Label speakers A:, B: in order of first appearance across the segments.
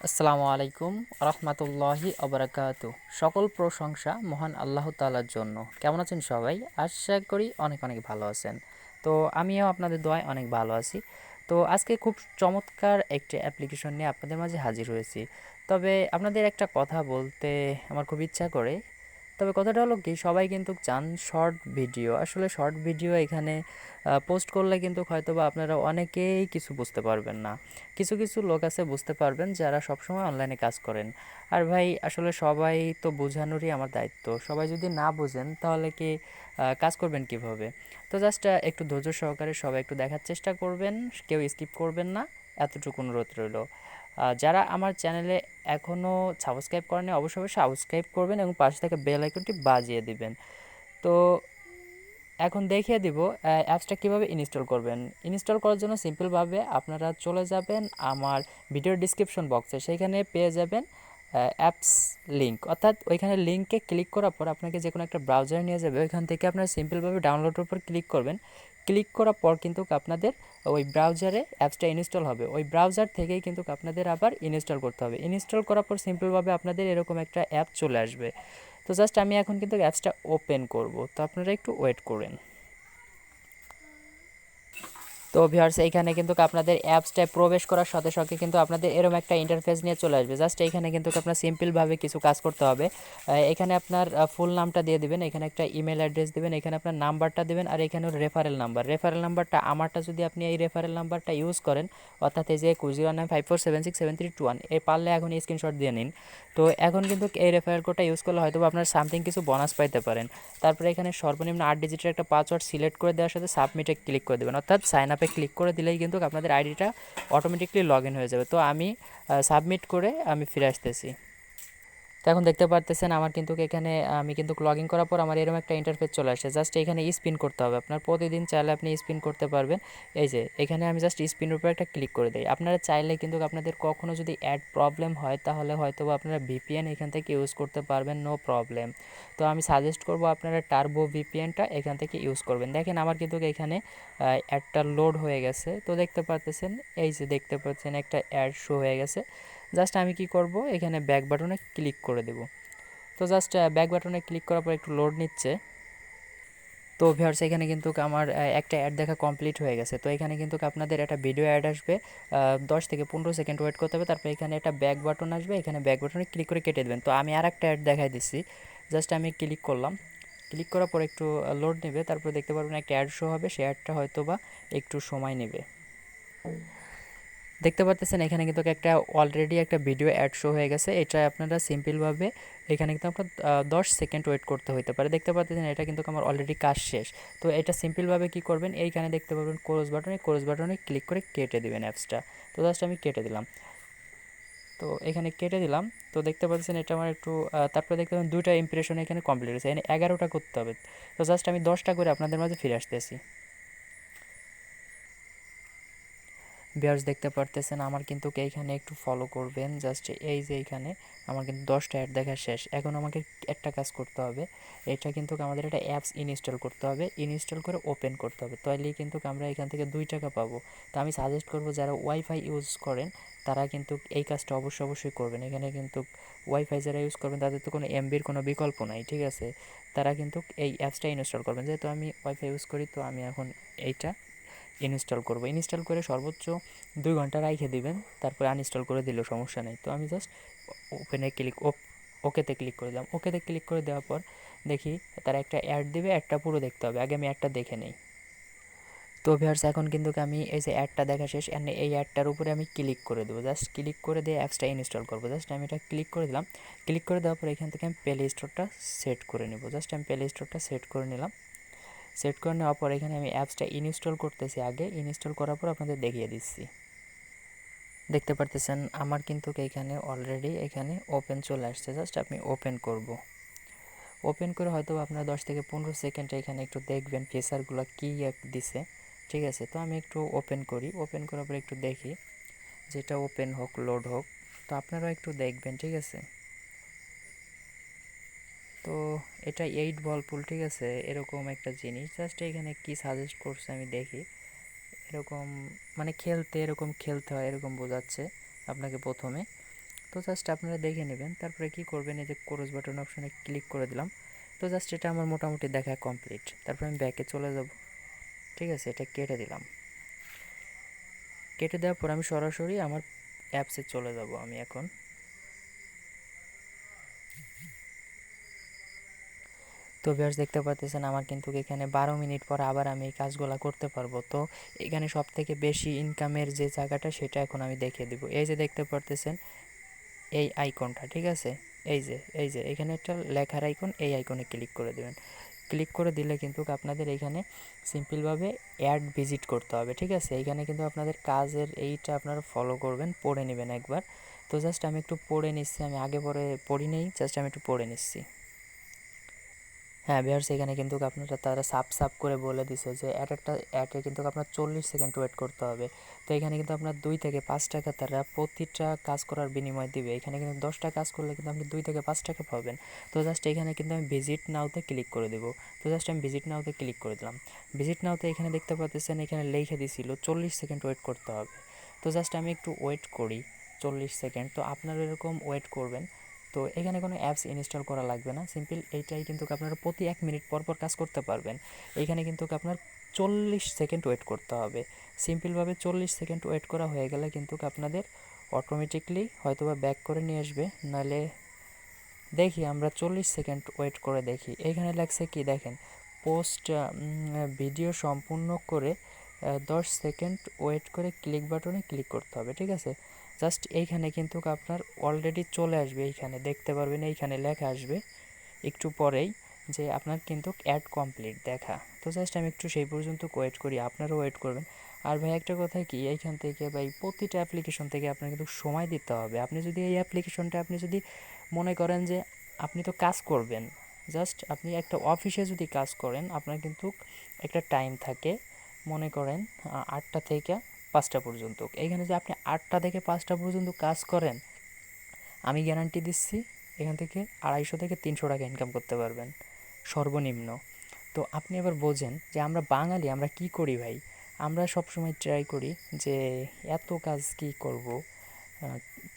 A: আসসালামু আলাইকুম রহমতুল্লাহি অবরাকাতু। সকল প্রশংসা মহান আল্লাহ তাআলার জন্য। কেমন আছেন সবাই? আশা করি অনেক অনেক ভালো আছেন। তো আমিও আপনাদের দোয়ায় অনেক ভালো আছি। তো আজকে খুব চমৎকার একটি অ্যাপ্লিকেশন নিয়ে আপনাদের মাঝে হাজির হয়েছি। তবে আপনাদের একটা কথা বলতে আমার খুব ইচ্ছা করে। তবে কথাটা হলো কি, সবাই কিন্তু চান শর্ট ভিডিও। আসলে শর্ট ভিডিও এখানে পোস্ট করলে কিন্তু হয়তোবা আপনারা অনেকেই কিছু বুঝতে পারবেন না। কিছু কিছু লোক আছে বুঝতে পারবেন, যারা সবসময় অনলাইনে কাজ করেন। আর ভাই আসলে সবাই তো বোঝানোরই আমার দায়িত্ব। সবাই যদি না বোঝেন তাহলে কি কাজ করবেন কিভাবে? তো জাস্ট একটু ধৈর্য সহকারে সবাই একটু দেখার চেষ্টা করবেন, কেউ স্কিপ করবেন না, এতটুকু অনুরোধ রইল। যারা আমার চ্যানেলে এখনও সাবস্ক্রাইব করেনি অবশ্যই অবশ্যই সাবস্ক্রাইব করবেন এবং পাশে থেকে বেল আইকনটি বাজিয়ে দিবেন। তো এখন দেখিয়ে দিব অ্যাপসটা কীভাবে ইনস্টল করবেন। ইনস্টল করার জন্য সিম্পলভাবে আপনারা চলে যাবেন আমার ভিডিওর ডিসক্রিপশন বক্সে, সেইখানে পেয়ে যাবেন অ্যাপস লিঙ্ক, অর্থাৎ ওইখানে লিঙ্কে ক্লিক করার পর আপনাকে যে কোনো একটা ব্রাউজারে নিয়ে যাবে। ওইখান থেকে আপনারা সিম্পলভাবে ডাউনলোডের উপর ক্লিক করবেন। ক্লিক করার পর কিন্তু আপনাদের ওই ব্রাউজারে অ্যাপসটা ইনস্টল হবে। ওই ব্রাউজার থেকেই কিন্তু আপনাদের আবার ইনস্টল করতে হবে। ইনস্টল করার পর সিম্পলভাবে আপনাদের এরকম একটা অ্যাপ চলে আসবে। তো জাস্ট আমি এখন কিন্তু অ্যাপসটা ওপেন করব, তো আপনারা একটু ওয়েট করেন। তো ভিউয়ার্স, এইখানে কিন্তু আপনাদের অ্যাপসটায় প্রবেশ করার সাথে সাথে কিন্তু আপনাদের এরকম একটা ইন্টারফেস নিয়ে চলে আসবে। জাস্ট এইখানে কিন্তু আপনার সিম্পলভাবে কিছু কাজ করতে হবে। এখানে আপনার ফুল নামটা দিয়ে দিবেন, এখানে একটা ইমেল অ্যাড্রেস দিবেন, এখানে আপনার নাম্বারটা দিবেন, আর এখানে রেফারেল নাম্বারটা আমারটা যদি আপনি এই রেফারেল নাম্বারটা ইউজ করেন, অর্থাৎ এই যে 095476731, এই পারলে এখন স্ক্রিনশট দিয়ে নিন। তো এখন কিন্তু এই রেফারেল কোডটা ইউজ করলে হয়তো আপনার সামথিং কিছু বোনাস পাইতে পারেন। তারপরে এখানে সর্বনিম্ন 8 ডিজিটের একটা পাসওয়ার্ড সিলেক্ট করে দেওয়ার সাথে সাবমিটে ক্লিক করে দেবেন, অর্থাৎ সাইন আপে ক্লিক করে দিলেই কিন্তু আপনাদের আইডিটা অটোমেটিকলি লগ ইন হয়ে যাবে। তো আমি সাবমিট করে আমি ফিরে আসতেছি। তো এখন দেখতে পারতেছেন আমার কিন্তু এখানে আমি কিন্তু লগ ইন করার পর আমার এরকম একটা ইন্টারফেস চলে আসে। জাস্ট এখানে স্পিন করতে হবে আপনার, প্রতিদিন চাইলে আপনি স্পিন করতে পারবেন। এই যে এখানে আমি জাস্ট স্পিনের উপর একটা ক্লিক করে দিই। আপনারা চাইলে কিন্তু আপনাদের কখনও যদি অ্যাড প্রবলেম হয় তাহলে হয়তো আপনারা ভিপিএন এখান থেকে ইউজ করতে পারবেন, নো প্রবলেম। তো আমি সাজেস্ট করব আপনারা টার্বো ভিপিএনটা এখান থেকে ইউজ করবেন। দেখেন আমার কিন্তু এখানে অ্যাডটা লোড হয়ে গেছে। তো দেখতে পাচ্ছেন, এই যে দেখতে পাচ্ছেন একটা অ্যাড শো হয়ে গেছে। জাস্ট আমি কি করব, এখানে ব্যাক বাটনে ক্লিক করে দেব। তো জাস্ট ব্যাক বাটনে ক্লিক করার পর একটু লোড নিচ্ছে। তো ভিউয়ার্স, এখানে কিন্তু আমার একটা অ্যাড দেখা কমপ্লিট হয়ে গেছে। তো এখানে কিন্তু আপনাদের একটা ভিডিও অ্যাড আসবে, 10 থেকে 15 সেকেন্ড ওয়েট করতে হবে। তারপর এখানে একটা ব্যাক বাটন আসবে, এখানে ব্যাক বাটনে ক্লিক করে কেটে দেবেন। তো আমি আর একটা অ্যাড দেখাই দিচ্ছি। জাস্ট আমি ক্লিক করলাম, ক্লিক করার পর একটু লোড নেবে, তারপর দেখতে পারবেন একটা অ্যাড শো হবে। সেই অ্যাডটা হয়তো বা একটু সময় নেবে। দেখতে পাচ্ছেন এখানে কিন্তু একটা অলরেডি একটা ভিডিও অ্যাড শো হয়ে গেছে। এটা আপনারা সিম্পলভাবে এখানে কিন্তু আপনার 10 সেকেন্ড ওয়েট করতে হতে পারে। দেখতে পাচ্ছেন এটা কিন্তু আমার অলরেডি কাজ শেষ। তো এটা সিম্পলভাবে কি করবেন, এইখানে দেখতে পাবেন ক্লোজ বাটনে ক্লিক করে কেটে দিবেন অ্যাপসটা। তো জাস্ট আমি কেটে দিলাম। তো এখানে কেটে দিলাম। তো দেখতে পাচ্ছেন এটা আমার একটু তারপরে দেখতে পাবেন 2টা ইমপ্রেশন এখানে কমপ্লিট হয়েছে, এখানে 11টা করতে হবে। তো জাস্ট আমি 10টা করে আপনাদের মাঝে ফিরে আসতেছি। ভিউয়ার্স, দেখতে পারতেছেন আমার কিন্তু এইখানে একটু ফলো করবেন। জাস্ট এই যে এইখানে আমার কিন্তু 10টা অ্যাড দেখা শেষ। এখন আমাকে একটা কাজ করতে হবে, এটা কিন্তু আমাদের একটা অ্যাপস ইনস্টল করতে হবে, ইনস্টল করে ওপেন করতে হবে। তাহলেই কিন্তু আমরা এখান থেকে 2 টাকা পাবো। তো আমি সাজেস্ট করব যারা ওয়াইফাই ইউজ করেন তারা কিন্তু এই কাজটা অবশ্যই করবেন। এখানে কিন্তু ওয়াইফাই যারা ইউজ করবেন তাদের তো কোনো এমবির কোনো বিকল্প নাই, ঠিক আছে? তারা কিন্তু এই অ্যাপসটা ইনস্টল করবেন। যেহেতু আমি ওয়াইফাই ইউজ করি, তো আমি এখন এইটা ইনস্টল করব। ইনস্টল করে সর্বোচ্চ 2 ঘন্টা রাইখে দিবেন, তারপরে আনইনস্টল করে দিলেও সমস্যা নেই। তো আমি জাস্ট ওপেনে ক্লিক ওকেতে ক্লিক করে দিলাম। ওকেতে ক্লিক করে দেওয়ার পর দেখি তারা একটা অ্যাড দিবে, অ্যাডটা পুরো দেখতে হবে। আগে আমি অ্যাডটা দেখে নেই। তো ভিউয়ার্স, এখন কিন্তু আমি এই যে অ্যাডটা দেখা শেষ, এই অ্যাডটার উপরে আমি ক্লিক করে দেবো। জাস্ট ক্লিক করে দিয়ে অ্যাপসটা ইনস্টল করবো। জাস্ট আমি এটা ক্লিক করে দিলাম। ক্লিক করে দেওয়ার পর এখান থেকে আমি প্লে স্টোরটা সেট করে নেব। জাস্ট আমি প্লে স্টোরটা সেট করে নিলাম। সেট করে নেওয়ার পর এখানে আমি অ্যাপসটা ইনস্টল করতেছি। আগে ইনস্টল করার পর আপনাদের দেখিয়ে দিচ্ছি। দেখতে পারতেছেন আমার কিন্তু এইখানে অলরেডি এখানে ওপেন চলে আসছে। জাস্ট আপনি ওপেন করব। ওপেন করে হয়তো আপনার 10 থেকে 15 সেকেন্ড এখানে একটু দেখবেন ফিচারগুলো কী দিছে, ঠিক আছে? তো আমি একটু ওপেন করি। ওপেন করার পর একটু দেখি যেটা ওপেন হোক, লোড হোক। তো আপনারাও একটু দেখবেন, ঠিক আছে? তো এটা 8 বল পুল, ঠিক আছে? এরকম একটা জিনিস। জাস্ট এখানে কি সাজেস্ট করছে আমি দেখি। এরকম মানে খেলতে এরকম খেলতে হয় এরকম বোঝাচ্ছে আপনাকে প্রথমে। তো জাস্ট আপনারা দেখে নেবেন। তারপরে কি করবেন, এই যে ক্রস বাটন অপশনে ক্লিক করে দিলাম। তো জাস্ট এটা আমার মোটামুটি দেখা কমপ্লিট। তারপর আমি ব্যাকে চলে যাব। ঠিক আছে, এটা কেটে দিলাম। কেটে দেওয়ার পর আমি সরাসরি আমার অ্যাপসে চলে যাব আমি এখন। তো ভিউয়ার্স দেখতে পাচ্ছেন আমার কিন্তু এখানে 12 মিনিট পর আবার আমি এই কাজগুলো করতে পারবো। তো এখানে সবথেকে বেশি ইনকামের যে জায়গাটা সেটা এখন আমি দেখিয়ে দিব। এই যে দেখতে পারতেছেন এই আইকনটা, ঠিক আছে, এই যে এখানে একটা লেখার আইকন, এই আইকনে ক্লিক করে দেবেন। ক্লিক করে দিলে কিন্তু আপনাদের এইখানে সিম্পলভাবে অ্যাড ভিজিট করতে হবে। ঠিক আছে, এইখানে কিন্তু আপনাদের কাজের এইটা আপনারা ফলো করবেন, পড়ে নেবেন একবার। তো জাস্ট আমি একটু পড়ে নিচ্ছি, আমি আগে পরে পড়ি নেই, জাস্ট আমি একটু পড়ে নিচ্ছি। হ্যাঁ ভিউয়ার্স, এখানে কিন্তু আপনারা তারা সাব করে বলে দিছে যে একটা অ্যাডে কিন্তু আপনার 40 সেকেন্ড ওয়েট করতে হবে। তো এখানে কিন্তু আপনার 2 থেকে 5 টাকা তারা প্রতিটা কাজ করার বিনিময় দিবে। এখানে কিন্তু 10টা কাজ করলে কিন্তু আপনি 2 থেকে 5 টাকা পাবেন। তো জাস্ট এখানে কিন্তু আমি ভিজিট নাওতে ক্লিক করে দেব। তো জাস্ট আমি ভিজিট নাওতে ক্লিক করে দিলাম। ভিজিট নাওতে এখানে দেখতে পাচ্ছেন এখানে লিখে দিছিল 40 সেকেন্ড ওয়েট করতে হবে। তো জাস্ট আমি একটু ওয়েট করি 40 সেকেন্ড। তো আপনারা এরকম ওয়েট করবেন। তো এখানে কোনো অ্যাপস ইনস্টল করা লাগবে না, সিম্পল এইটাই কিন্তু আপনারা প্রতি 1 মিনিট পর পর কাজ করতে পারবেন। এইখানে কিন্তু আপনার 40 সেকেন্ড ওয়েট করতে হবে। সিম্পলভাবে 40 সেকেন্ড ওয়েট করা হয়ে গেলে কিন্তু আপনাদের অটোমেটিকলি হয়তোবা ব্যাক করে নিয়ে আসবে। নাহলে দেখি আমরা 40 সেকেন্ড ওয়েট করে দেখি। এইখানে লাগছে কি দেখেন, পোস্ট ভিডিও সম্পূর্ণ করে 10 সেকেন্ড ওয়েট করে ক্লিক বাটনে ক্লিক করতে হবে। ঠিক আছে, জাস্ট এইখানে কিন্তু আপনার অলরেডি চলে আসবে, এইখানে দেখতে পারবেন, এইখানে লেখা আসবে একটু পরেই যে আপনার কিন্তু অ্যাড কমপ্লিট দেখা। তো জাস্ট আমি একটু সেই পর্যন্ত ওয়েট করি, আপনারাও ওয়েট করবেন। আর ভাই একটা কথা কি, এইখান থেকে ভাই প্রতিটা অ্যাপ্লিকেশন থেকে আপনার কিন্তু সময় দিতে হবে। আপনি যদি এই অ্যাপ্লিকেশনটা আপনি যদি মনে করেন যে আপনি তো কাজ করবেন, জাস্ট আপনি একটা অফিসে যদি কাজ করেন আপনার কিন্তু একটা টাইম থাকে, মনে করেন 8টা থেকে 5টা পর্যন্ত। এইখানে যে আপনি 8টা থেকে 5টা পর্যন্ত কাজ করেন, আমি গ্যারান্টি দিচ্ছি এখান থেকে 250 থেকে 300 টাকা ইনকাম করতে পারবেন সর্বনিম্ন। তো আপনি এবার বোঝেন যে আমরা বাঙালি আমরা কি করি ভাই, আমরা সব সময় ট্রাই করি যে এত কাজ কি করব,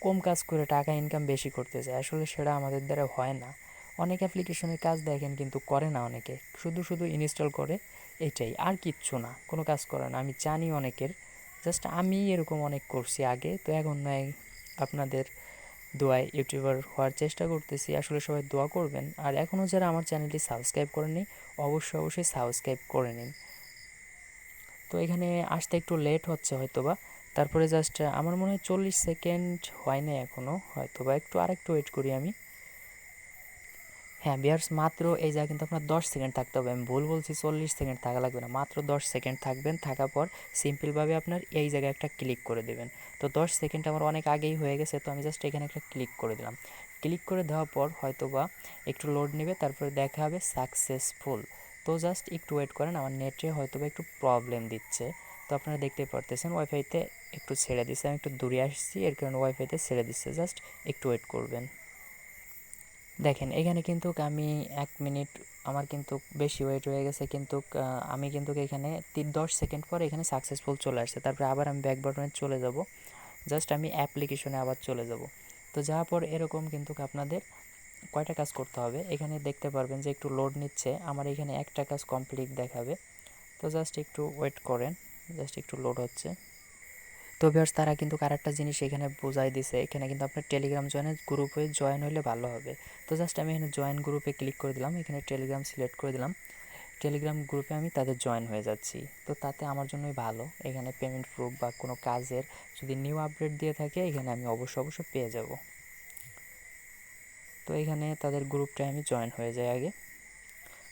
A: কম কাজ করে টাকা ইনকাম বেশি করতে চাই, আসলে সেটা আমাদের দ্বারা হয় না। অনেক অ্যাপ্লিকেশনের কাজ দেখেন কিন্তু করে না অনেকে, শুধু শুধু ইনস্টল করে, এটাই আর কিচ্ছু না, কোনো কাজ করে না। আমি জানি অনেকের, জাস্ট আমি এরকম অনেক করছি আগে, তো এখন নয় আপনাদের দোয়ায় ইউটিউবার হওয়ার চেষ্টা করতেছি। আসলে সবাই দোয়া করবেন। আর এখনও যারা আমার চ্যানেলটি সাবস্ক্রাইব করেননি অবশ্যই সাবস্ক্রাইব করে নিন। তো এখানে আসতে একটু লেট হচ্ছে হয়তোবা, তারপরে জাস্ট আমার মনে হয় 40 সেকেন্ড হয় না এখনও, হয়তোবা আরেকটু ওয়েট করি আমি। হ্যাঁ ভিউয়ার্স, মাত্র এই জায়গায় কিন্তু আপনার 10 সেকেন্ড থাকতে হবে, আমি ভুল বলছি, 40 সেকেন্ড থাকা লাগবে না, মাত্র 10 সেকেন্ড থাকবেন। থাকার পর সিম্পলভাবে আপনার এই জায়গায় একটা ক্লিক করে দেবেন। তো 10 সেকেন্ড আমার অনেক আগেই হয়ে গেছে, তো আমি জাস্ট এখানে একটা ক্লিক করে দিলাম। ক্লিক করে দেওয়ার পর হয়তোবা একটু লোড নেবে, তারপরে দেখা হবে সাকসেসফুল। তো জাস্ট একটু ওয়েট করেন, আমার নেটে হয়তোবা একটু প্রবলেম দিচ্ছে। তো আপনারা দেখতে পারতেছেন ওয়াইফাইতে একটু ছেড়ে দিচ্ছে, আমি একটু দূরে আসছি এর কারণে ওয়াইফাইতে ছেড়ে দিচ্ছে, জাস্ট একটু ওয়েট করবেন। দেখেন এখানে কিন্তু আমি 1 মিনিট আমার কিন্তু বেশি ওয়েট হয়ে গেছে, কিন্তু আমি কিন্তু এখানে 10 সেকেন্ড পর এখানে সাকসেসফুল চলে আসছে। তারপরে আবার আমি ব্যাক বাটনে চলে যাব, জাস্ট আমি অ্যাপ্লিকেশনে আবার চলে যাব। তো যাওয়ার পর এরকম কিন্তু আপনাদের কয়টা কাজ করতে হবে এখানে দেখতে পারবেন যে একটু লোড নিচ্ছে, আমার এখানে একটা কাজ কমপ্লিট দেখাবে। তো জাস্ট একটু ওয়েট করেন, জাস্ট একটু লোড হচ্ছে। তো ভিউয়ার্স তারা কিন্তু আরেকটা জিনিস এখানে বোঝাই দিছে, এখানে কিন্তু আপনার টেলিগ্রাম গ্রুপে জয়েন হলে ভালো হবে। তো জাস্ট আমি এখানে জয়েন গ্রুপে ক্লিক করে দিলাম, এখানে টেলিগ্রাম সিলেক্ট করে দিলাম, টেলিগ্রাম গ্রুপে আমি তাদের জয়েন হয়ে যাচ্ছি। তো তাতে আমার জন্যই ভালো, এখানে পেমেন্ট প্রুফ বা কোনো কাজের যদি নিউ আপডেট দিয়ে থাকে এখানে আমি অবশ্যই পেয়ে যাব। তো এখানে তাদের গ্রুপটায় আমি জয়েন হয়ে যাই আগে।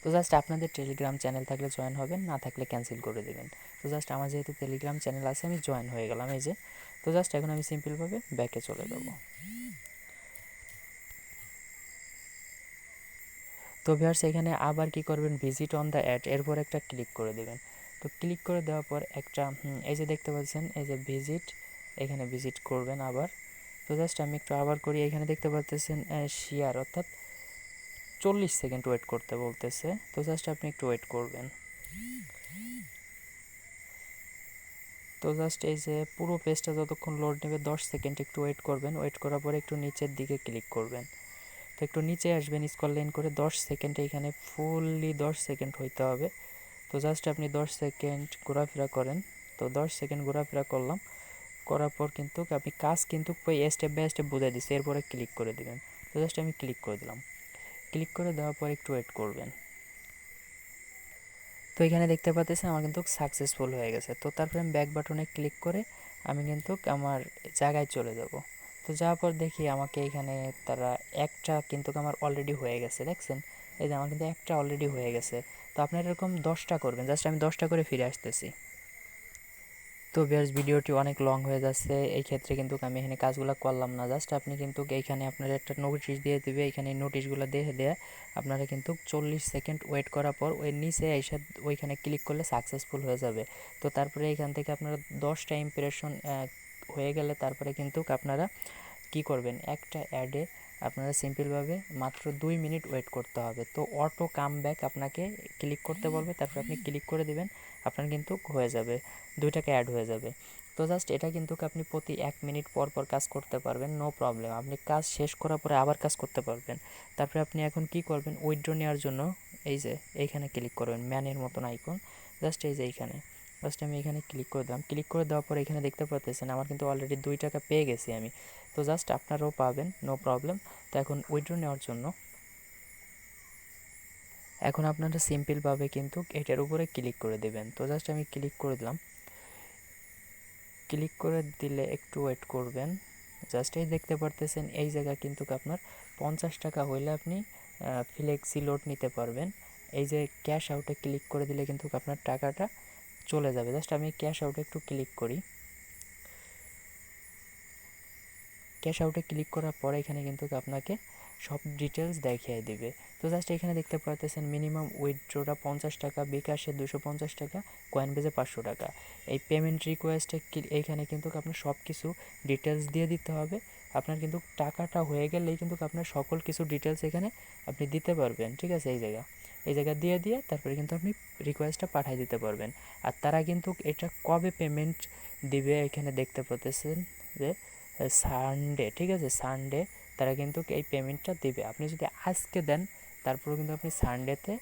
A: তো জাস্ট আপনাদের টেলিগ্রাম চ্যানেল থাকলে জয়েন হবেন, না থাকলে ক্যান্সেল করে দেবেন। তো জাস্ট আমার যেহেতু টেলিগ্রাম চ্যানেল আছে আমি জয়েন হয়ে গেলাম এই যে। তো জাস্ট এখন আমি সিম্পলভাবে ব্যাকে চলে যাব। তো ভিউয়ার্স এখানে আবার কি করবেন, ভিজিট অন দ্য অ্যাড, এরপর একটা ক্লিক করে দেবেন। তো ক্লিক করে দেওয়ার পর একটা এই যে দেখতে পাচ্ছেন এই যে ভিজিট, এখানে ভিজিট করবেন আবার। তো জাস্ট আমি একটু আবার করি, এখানে দেখতে পাচ্ছেন শেয়ার, অর্থাৎ 40 সেকেন্ড ওয়েট করতে বলতেছে। তো জাস্ট আপনি একটু ওয়েট করবেন। তো জাস্ট এই যে পুরো পেজটা যতক্ষণ লোড নেবে 10 সেকেন্ড একটু ওয়েট করবেন, ওয়েট করার পরে একটু নিচের দিকে ক্লিক করবেন। তো একটু নিচে আসবেন স্ক্রল লাইন করে 10 সেকেন্ড, এখানে ফুললি 10 সেকেন্ড হইতে হবে। তো জাস্ট আপনি 10 সেকেন্ড ঘোরাফেরা করেন। তো 10 সেকেন্ড ঘোরাফেরা করলাম, করার পর কিন্তু আপনি কাজ কিন্তু স্টেপ বাই স্টেপ বুঝাই দিচ্ছে, এরপরে ক্লিক করে দিবেন। তো জাস্ট আমি ক্লিক করে দিলাম, ক্লিক করে দেওয়ার পর একটু ওয়েট করবেন। তো এখানে দেখতে পাচ্ছেন আমার কিন্তু সাকসেসফুল হয়ে গেছে। তো তারপরে আমি ব্যাক বাটনে ক্লিক করে আমি কিন্তু আমার জায়গায় চলে যাব। তো যাওয়ার পর দেখি আমাকে এখানে তারা একটা কিন্তু আমার অলরেডি হয়ে গেছে, দেখছেন এই যে আমার কিন্তু একটা অলরেডি হয়ে গেছে। তো আপনারা এরকম 10টা করবেন, জাস্ট আমি 10টা করে ফিরে আসতেছি। তো ভিউয়ার্স ভিডিওটি অনেক লং হয়ে যাচ্ছে, এই ক্ষেত্রে কিন্তু আমি এখানে কাজগুলো করলাম না। জাস্ট আপনি কিন্তু এইখানে আপনার একটা নোটিশ দিয়ে দেবে, এখানে নোটিশগুলো দেখে দেয়া আপনারা কিন্তু 40 সেকেন্ড ওয়েট করার পর ওই নিচে এসে ওইখানে ক্লিক করলে সাকসেসফুল হয়ে যাবে। তো তারপরে এখান থেকে আপনারা 10টা ইমপ্রেশন হয়ে গেলে তারপরে কিন্তু আপনারা কি করবেন, একটা অ্যাডে আপনারা সিম্পলভাবে মাত্র 2 মিনিট ওয়েট করতে হবে। তো অটো কাম ব্যাক আপনাকে ক্লিক করতে বলবে, তারপর আপনি ক্লিক করে দিবেন, আপনার কিন্তু হয়ে যাবে, 2 টাকা অ্যাড হয়ে যাবে। তো জাস্ট এটা কিন্তু আপনি প্রতি 1 মিনিট পর পর কাজ করতে পারবেন, নো প্রবলেম। আপনি কাজ শেষ করার পরে আবার কাজ করতে পারবেন। তারপরে আপনি এখন কি করবেন, উইথড্র নেওয়ার জন্য এই যে এইখানে ক্লিক করবেন, ম্যানের মতন আইকন, জাস্ট এই যে এইখানে জাস্ট আমি এখানে ক্লিক করে দিলাম। ক্লিক করে দেওয়ার পর এখানে দেখতে পাচ্ছেন আমার কিন্তু অলরেডি 2 টাকা পেয়ে গেছি আমি। তো জাস্ট আপনারাও পাবেন, নো প্রবলেম। তো এখন উইথড্র নেওয়ার জন্য এখন আপনারা সিম্পলভাবে কিন্তু এটার উপরে ক্লিক করে দেবেন। তো জাস্ট আমি ক্লিক করে দিলাম, ক্লিক করে দিলে একটু ওয়েট করবেন। জাস্ট এই দেখতে পারতেছেন এই জায়গা কিন্তু আপনার 50 টাকা হইলে আপনি ফ্লেক্সি লোড নিতে পারবেন। এই যে ক্যাশ আউটে ক্লিক করে দিলে কিন্তু আপনার টাকাটা চলে যাবে। জাস্ট আমি ক্যাশ আউটে একটু ক্লিক করি, ক্যাশ আউটে ক্লিক করার পরে এখানে কিন্তু আপনাকে সব ডিটেলস দেখিয়ে দিবে। তো জাস্ট এখানে দেখতে পাচ্ছেন মিনিমাম উইথড্রটা 50 টাকা, বিকাশে 250 টাকা, কয়েনবেজে 500 টাকা। এই পেমেন্ট রিকোয়েস্টে এইখানে কিন্তু আপনার সব কিছু ডিটেলস দিয়ে দিতে হবে। আপনার কিন্তু টাকাটা হয়ে গেলেই কিন্তু আপনার সকল কিছু ডিটেলস এখানে আপনি দিতে পারবেন, ঠিক আছে। এই জায়গা দিয়ে তারপরে কিন্তু আপনি রিকোয়েস্টটা পাঠিয়ে দিতে পারবেন। আর তারা কিন্তু এটা কবে পেমেন্ট দিবে এখানে দেখতে পাচ্ছেন যে সানডে, ঠিক আছে, সানডে তারা কিন্তু এই পেমেন্টটা দেবে। আপনি যদি আজকে দেন তারপরেও কিন্তু আপনি সানডেতে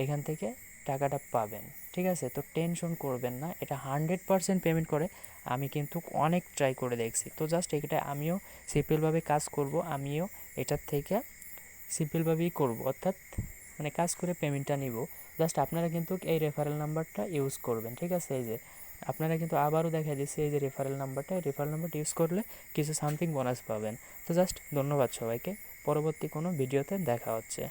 A: এখান থেকে টাকাটা পাবেন, ঠিক আছে। তো টেনশন করবেন না, এটা 100% পেমেন্ট করে। আমি কিন্তু অনেক ট্রাই করে দেখছি। তো জাস্ট এটা আমিও সিম্পলভাবে কাজ করব, আমিও এটার থেকে সিম্পলভাবেই করব, অর্থাৎ মানে কাজ করে পেমেন্টটা নিব। জাস্ট আপনারা কিন্তু এই রেফারেল নাম্বারটা ইউজ করবেন, ঠিক আছে। এই যে আপনারা কিন্তু আবারও দেখা দিচ্ছে এই যে রেফারেল নাম্বারটা, এই রেফারেল নাম্বারটা ইউজ করলে কিছু সামথিং বোনাস পাবেন। তো জাস্ট ধন্যবাদ সবাইকে, পরবর্তী কোনো ভিডিওতে দেখা হচ্ছে।